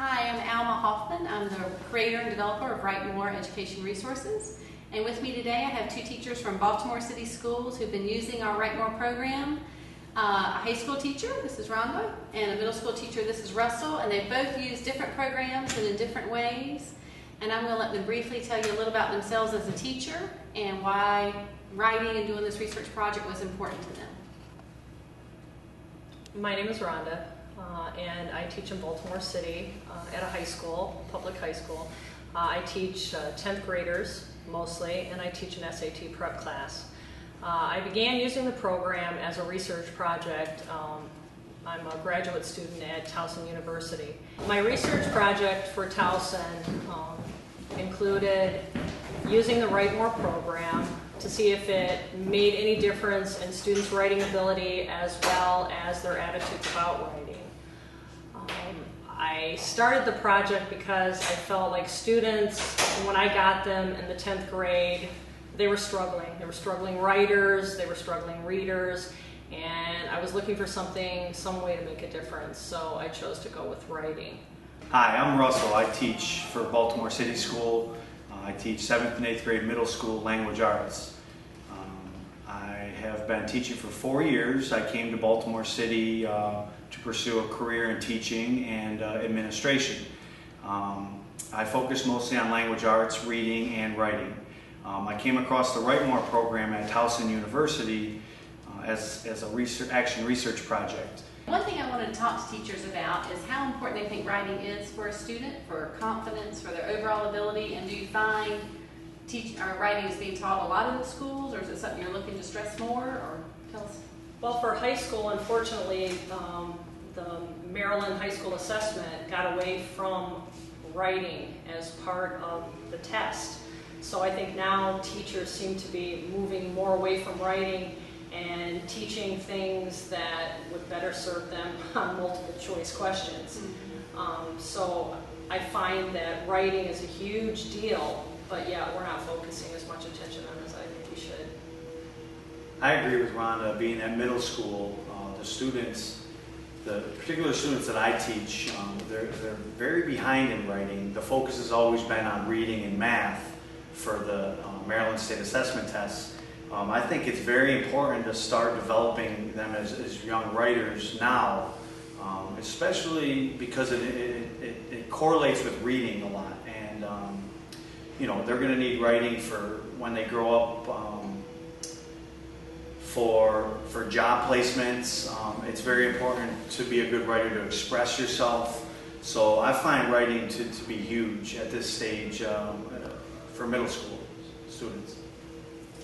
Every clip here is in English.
Hi, I'm Alma Hoffman. I'm the creator and developer of Write More Education Resources. And with me today I have two teachers from Baltimore City Schools who've been using our Write More program. A high school teacher, this is Rhonda, and a middle school teacher, this is Russell, and they both use different programs and in different ways. And I'm going to let them briefly tell you a little about themselves as a teacher and why writing and doing this research project was important to them. My name is Rhonda, and I teach in Baltimore City at a high school, public high school. I teach 10th graders mostly, and I teach an SAT prep class. I began using the program as a research project. I'm a graduate student at Towson University. My research project for Towson included using the Write More program to see if it made any difference in students' writing ability as well as their attitudes about writing. I started the project because I felt like students, when I got them in the 10th grade, they were struggling. They were struggling writers, they were struggling readers, and I was looking for some way to make a difference, so I chose to go with writing. Hi, I'm Russell. I teach for Baltimore City School. I teach 7th and 8th grade middle school language arts. I have been teaching for 4 years. I came to Baltimore City to pursue a career in teaching and administration. I focus mostly on language arts, reading, and writing. I came across the Write More program at Towson University as a action research project. One thing I wanted to talk to teachers about is how important they think writing is for a student, for confidence, for their overall ability, and do you find writing is being taught a lot in the schools, or is it something you're looking to stress more, or tell us? Well, for high school, unfortunately, the Maryland high school assessment got away from writing as part of the test. So I think now teachers seem to be moving more away from writing and teaching things that would better serve them on multiple choice questions. Mm-hmm. So I find that writing is a huge deal, but yeah, we're not focusing as much attention on it as I think we should. I agree with Rhonda. Being at middle school, the particular students that I teach, they're very behind in writing. The focus has always been on reading and math for the Maryland State Assessment tests. I think it's very important to start developing them as young writers now, especially because it correlates with reading a lot. And they're going to need writing for when they grow up, for job placements. It's very important to be a good writer, to express yourself. So I find writing to be huge at this stage for middle school students.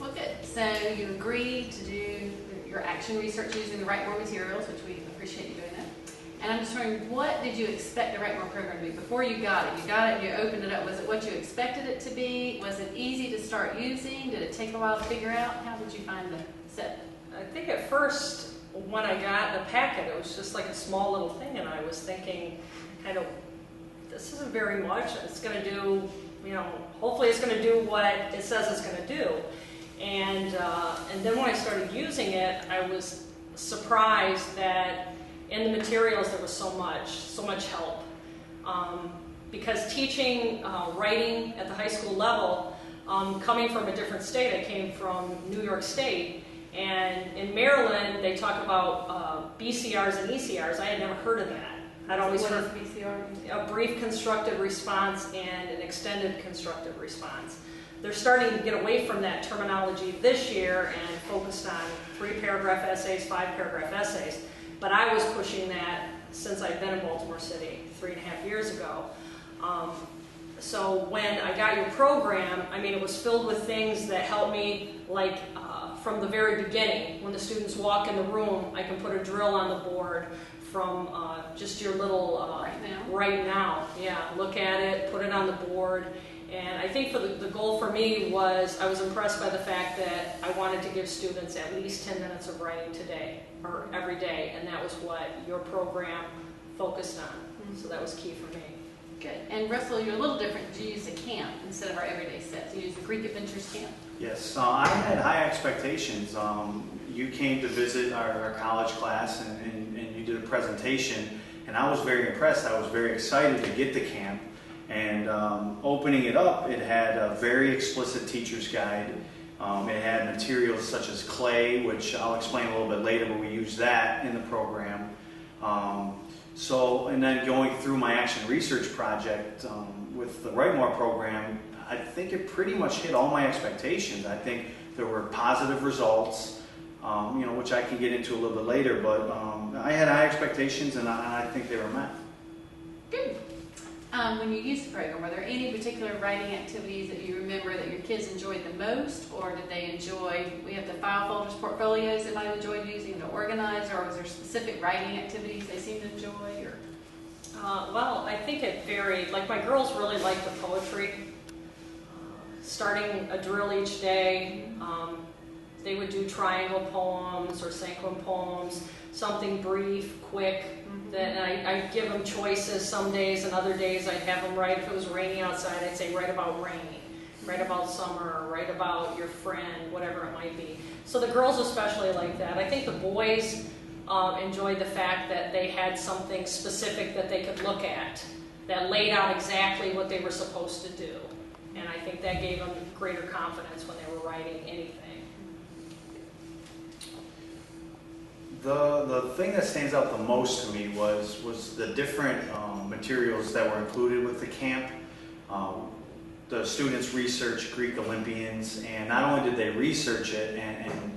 Well, good. So you agreed to do your action research using the Write More materials, which we appreciate you doing that. And I'm just wondering, what did you expect the Write More program to be before you got it? You got it, you opened it up. Was it what you expected it to be? Was it easy to start using? Did it take a while to figure out? How did you find the set? I think at first, when I got the packet, it was just like a small little thing, and I was thinking, this isn't very much. It's going to do, hopefully it's going to do what it says it's going to do. And then when I started using it, I was surprised that in the materials there was so much help. Because teaching writing at the high school level, coming from a different state, I came from New York State, and in Maryland they talk about BCRs and ECRs. I had never heard of that. I'd always heard of BCR? A brief constructive response and an extended constructive response. They're starting to get away from that terminology this year and focused on 3-paragraph essays, 5-paragraph essays. But I was pushing that since I've been in Baltimore City 3.5 years ago. So when I got your program, it was filled with things that helped me, like from the very beginning. When the students walk in the room, I can put a drill on the board from just your little right now. Yeah, look at it, put it on the board. And I think the goal for me was, I was impressed by the fact that I wanted to give students at least 10 minutes of writing today, or every day, and that was what your program focused on. Mm-hmm. So that was key for me. Good. And Russell, you're a little different. You used a camp instead of our everyday sets. You used the Greek Adventures camp. Yes, I had high expectations. You came to visit our college class and you did a presentation, and I was very impressed. I was very excited to get to camp, and opening it up, it had a very explicit teacher's guide. It had materials such as clay, which I'll explain a little bit later, but we use that in the program. And then going through my action research project with the Write More program, I think it pretty much hit all my expectations. I think there were positive results, which I can get into a little bit later, but I had high expectations, and I think they were met. Good. When you used the program, were there any particular writing activities that you remember that your kids enjoyed the most, or did they enjoy, we have the file folders, portfolios that I enjoyed using to organize, or was there specific writing activities they seemed to enjoy? Or? Well, I think it varied. Like, my girls really liked the poetry. Starting a drill each day, they would do triangle poems or sequin poems, something brief, quick. That I'd give them choices some days, and other days I'd have them write. If it was raining outside, I'd say write about rain, write about summer, write about your friend, whatever it might be. So the girls especially like that. I think the boys enjoyed the fact that they had something specific that they could look at that laid out exactly what they were supposed to do. And I think that gave them greater confidence when they were writing anything. The thing that stands out the most to me was the different materials that were included with the camp. The students researched Greek Olympians, and not only did they research it and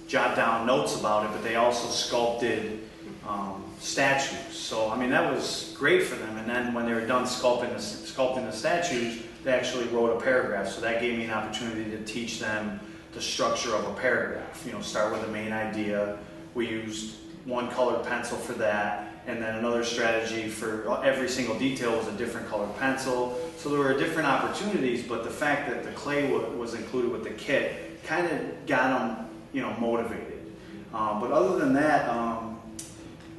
jot down notes about it, but they also sculpted statues. So, I mean, that was great for them. And then when they were done sculpting the statues, they actually wrote a paragraph. So that gave me an opportunity to teach them the structure of a paragraph. Start with the main idea. We used one colored pencil for that, and then another strategy for every single detail was a different colored pencil. So there were different opportunities, but the fact that the clay was included with the kit kind of got them, motivated. But other than that,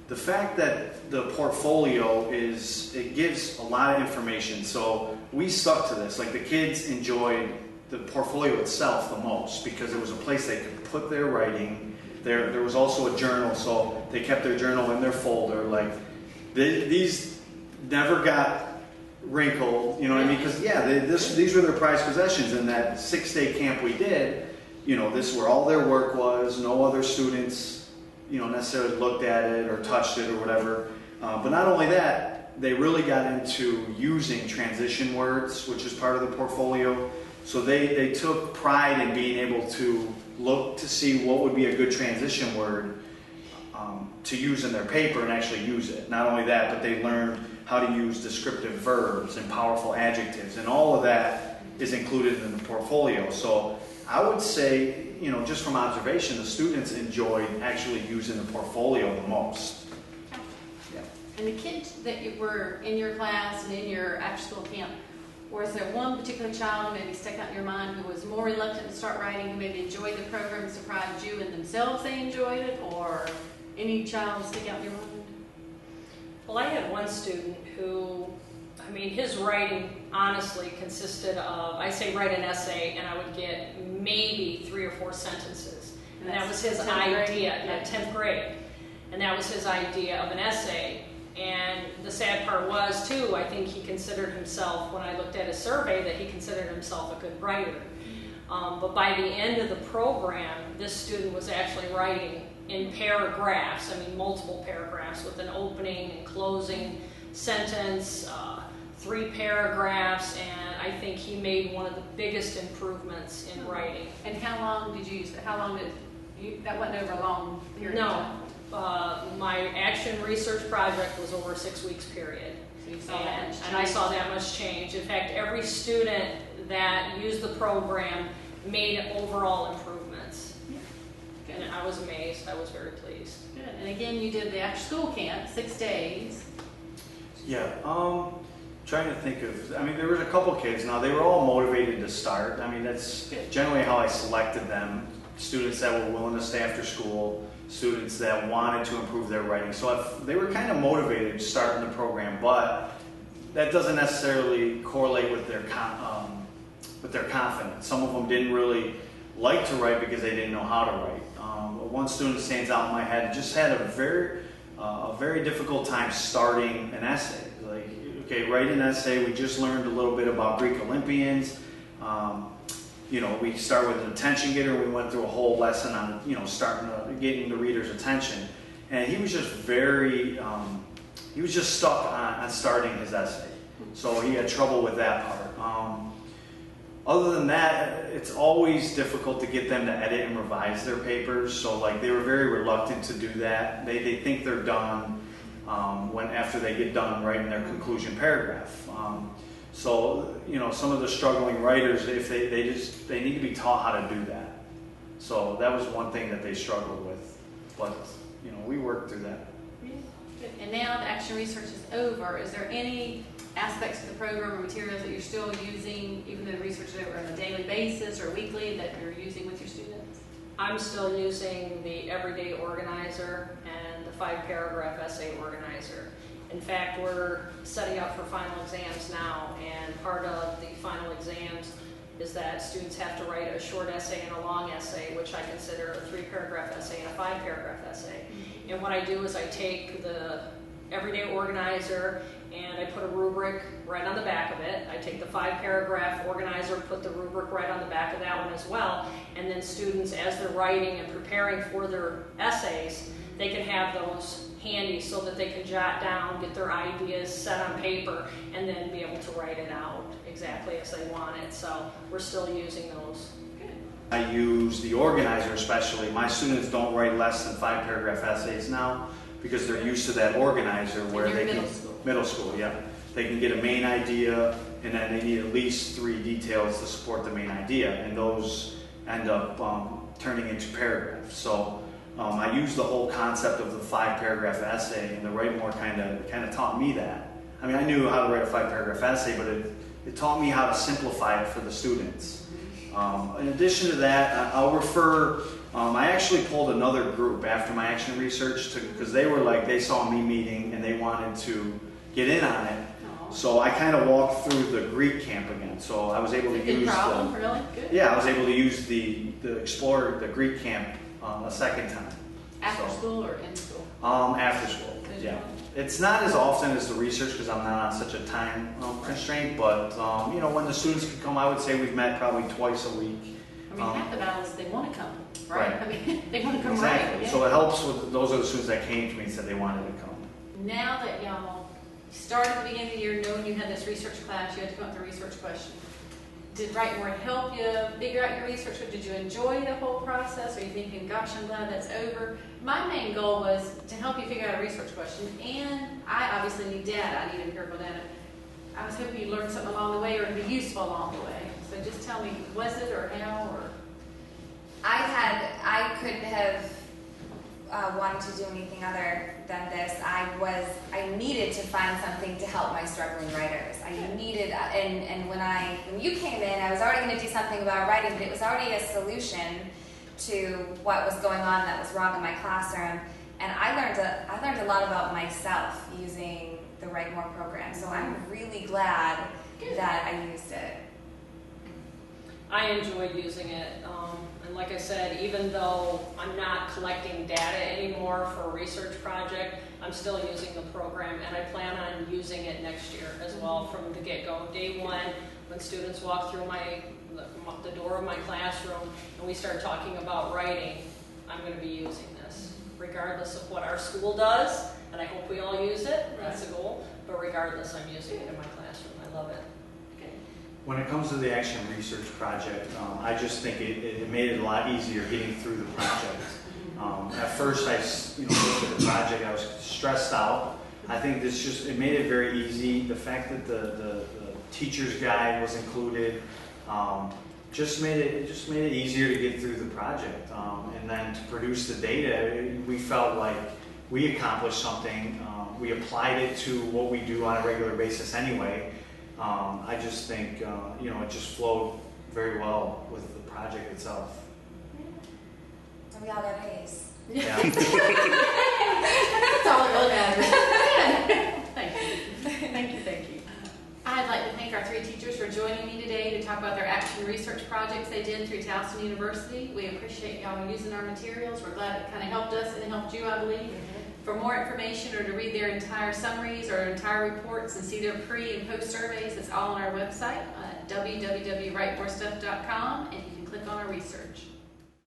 the fact that the portfolio it gives a lot of information. So we stuck to this. Like, the kids enjoyed the portfolio itself the most because it was a place they could put their writing. There was also a journal, so they kept their journal in their folder. Like, these never got wrinkled, you know what I mean? Because these were their prized possessions. In that 6-day camp we did, this is where all their work was. No other students, necessarily looked at it or touched it or whatever. But not only that, they really got into using transition words, which is part of the portfolio. So they took pride in being able to look to see what would be a good transition word to use in their paper and actually use it. Not only that, but they learned how to use descriptive verbs and powerful adjectives, and all of that is included in the portfolio. So I would say, just from observation, the students enjoyed actually using the portfolio the most. Yeah. And the kids that were in your class and in your after-school camp, was there one particular child who maybe stuck out in your mind who was more reluctant to start writing, who maybe enjoyed the program and surprised you and themselves they enjoyed it, or any child stick out in your mind? Well, I had one student who, his writing honestly consisted of, I say write an essay, and I would get maybe 3 or 4 sentences. And that was his idea, at 10th grade. And that was his idea of an essay. And the sad part was, too, I think he considered himself, when I looked at his survey, that he considered himself a good writer. But by the end of the program, this student was actually writing in paragraphs, multiple paragraphs with an opening and closing sentence, 3 paragraphs, and I think he made one of the biggest improvements in writing. And how long did you use it? How long did you, that wasn't over a long period of time? My action research project was over a 6 weeks period. So you saw that much change. And I saw that much change. In fact, every student that used the program made overall improvements. Yeah. And I was amazed. I was very pleased. Good. And again, you did the after-school camp, 6 days. Yeah. Trying to think of, there was a couple kids. Now, they were all motivated to start. That's generally how I selected them. Students that were willing to stay after school, students that wanted to improve their writing. So they were kind of motivated to start in the program, but that doesn't necessarily correlate with their confidence. Some of them didn't really like to write because they didn't know how to write. One student stands out in my head, just had a very, a very difficult time starting an essay. Like, okay, write an essay. We just learned a little bit about Greek Olympians. You know, we start with an attention getter. We went through a whole lesson on, you know, getting the reader's attention. And he was just he was just stuck on starting his essay. So he had trouble with that part. Other than that, it's always difficult to get them to edit and revise their papers. So like they were very reluctant to do that. They think they're done after they get done writing their conclusion paragraph. So you know, some of the struggling writers, if they need to be taught how to do that. So that was one thing that they struggled with. But you know, we worked through that. And now the action research is over. Is there any aspects of the program or materials that you're still using, even though the research is over on a daily basis or weekly, that you're using with your students? I'm still using the everyday organizer and the 5-paragraph essay organizer. In fact, we're setting up for final exams now, and part of the final exams is that students have to write a short essay and a long essay, which I consider a 3-paragraph essay and a 5-paragraph essay. And what I do is I take the everyday organizer and I put a rubric right on the back of it. I take the 5-paragraph organizer, put the rubric right on the back of that one as well, and then students, as they're writing and preparing for their essays, they can have those handy so that they can jot down, get their ideas set on paper, and then be able to write it out exactly as they want it. So we're still using those. I use the organizer especially. My students don't write less than 5-paragraph essays now because they're used to that organizer where they can, middle school, yeah. They can get a main idea and then they need at least 3 details to support the main idea, and those end up turning into paragraphs. So I use the whole concept of the 5-paragraph essay, and the Write More kind of taught me that. I mean, I knew how to write a 5-paragraph essay, but it taught me how to simplify it for the students. In addition to that, I'll refer, I actually pulled another group after my action research because they saw me meeting and they wanted to get in on it. So I kind of walked through the Greek camp again. So I was able to use really? Good. Yeah, I was able to use the explore the Greek camp a second time. After school or in school? After school, yeah. It's not as often as the research because I'm not on such a time constraint, but you know, when the students can come, I would say we've met probably twice a week. I mean, half the battle is they want to come, right? I mean, they want to come exactly. right. Yeah. So it helps with, those are the students that came to me and said they wanted to come. Now that y'all started at the beginning of the year knowing you had this research class, you had to come up with a research question. Did Write More help you figure out your research? Or did you enjoy the whole process? Are you thinking, gosh, I'm glad that's over? My main goal was to help you figure out a research question, and I obviously need data. I need empirical data. I was hoping you learned something along the way or it'd be useful along the way. So just tell me, was it or how? Or I couldn't have wanted to do anything other than this. I needed to find something to help my struggling writers. I needed, and when you came in, I was already going to do something about writing, but it was already a solution to what was going on that was wrong in my classroom. And I learned a lot about myself using the Write More program. So I'm really glad that I used it. I enjoy using it, and like I said, even though I'm not collecting data anymore for a research project, I'm still using the program, and I plan on using it next year as well from the get-go. Day one, when students walk through the door of my classroom and we start talking about writing, I'm going to be using this, regardless of what our school does, and I hope we all use it, that's the goal, but regardless, I'm using it in my classroom. I love it. When it comes to the action research project, I just think it made it a lot easier getting through the project. At first, I looked at the project, I was stressed out. I think it made it very easy. The fact that the teacher's guide was included just made it easier to get through the project. And then to produce the data, we felt like we accomplished something. We applied it to what we do on a regular basis anyway. I just think, it just flowed very well with the project itself. And we all got A's. Yeah. that's all it really matters. Thank you. Thank you. I'd like to thank thank our three teachers for joining me today to talk about their action research projects they did through Towson University. We appreciate y'all using our materials. We're glad it kind of helped us and it helped you, I believe. For more information or to read their entire summaries or entire reports and see their pre and post surveys, it's all on our website at www.writemorestuff.com, and you can click on our research.